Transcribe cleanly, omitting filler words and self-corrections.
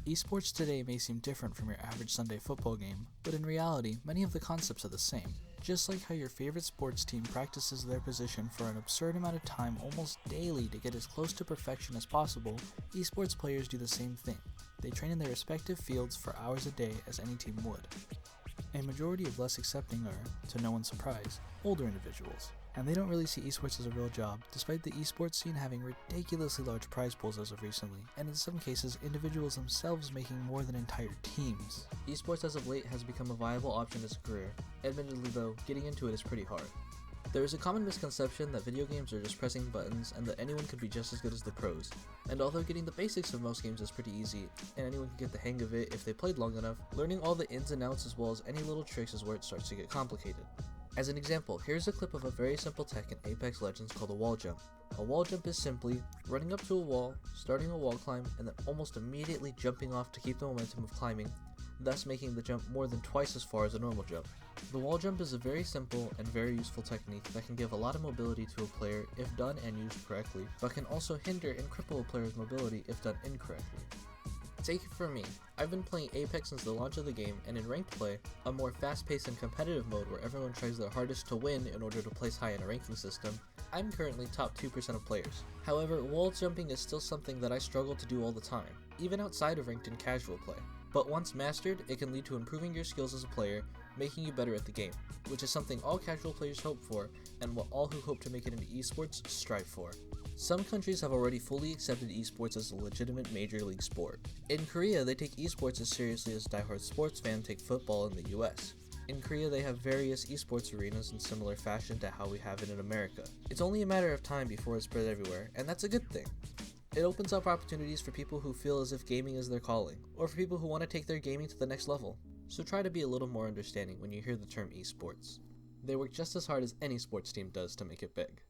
Esports today may seem different from your average Sunday football game, but in reality, many of the concepts are the same. Just like how your favorite sports team practices their position for an absurd amount of time almost daily to get as close to perfection as possible, esports players do the same thing. They train in their respective fields for hours a day as any team would. A majority of less accepting are, to no one's surprise, older individuals. And they don't really see esports as a real job, despite the esports scene having ridiculously large prize pools as of recently, and in some cases, individuals themselves making more than entire teams. Esports as of late has become a viable option as a career. Admittedly though, getting into it is pretty hard. There is a common misconception that video games are just pressing buttons and that anyone could be just as good as the pros. And although getting the basics of most games is pretty easy, and anyone can get the hang of it if they played long enough, learning all the ins and outs as well as any little tricks is where it starts to get complicated. As an example, here's a clip of a very simple tech in Apex Legends called a wall jump. A wall jump is simply running up to a wall, starting a wall climb, and then almost immediately jumping off to keep the momentum of climbing, thus making the jump more than twice as far as a normal jump. The wall jump is a very simple and very useful technique that can give a lot of mobility to a player if done and used correctly, but can also hinder and cripple a player's mobility if done incorrectly. Take it from me, I've been playing Apex since the launch of the game, and in ranked play, a more fast-paced and competitive mode where everyone tries their hardest to win in order to place high in a ranking system, I'm currently top 2% of players. However, wall jumping is still something that I struggle to do all the time, even outside of ranked and casual play. But once mastered, it can lead to improving your skills as a player, making you better at the game, which is something all casual players hope for, and what all who hope to make it into esports strive for. Some countries have already fully accepted esports as a legitimate major league sport. In Korea, they take esports as seriously as diehard sports fans take football in the US. In Korea, they have various esports arenas in similar fashion to how we have it in America. It's only a matter of time before it's spread everywhere, and that's a good thing. It opens up opportunities for people who feel as if gaming is their calling, or for people who want to take their gaming to the next level. So try to be a little more understanding when you hear the term esports. They work just as hard as any sports team does to make it big.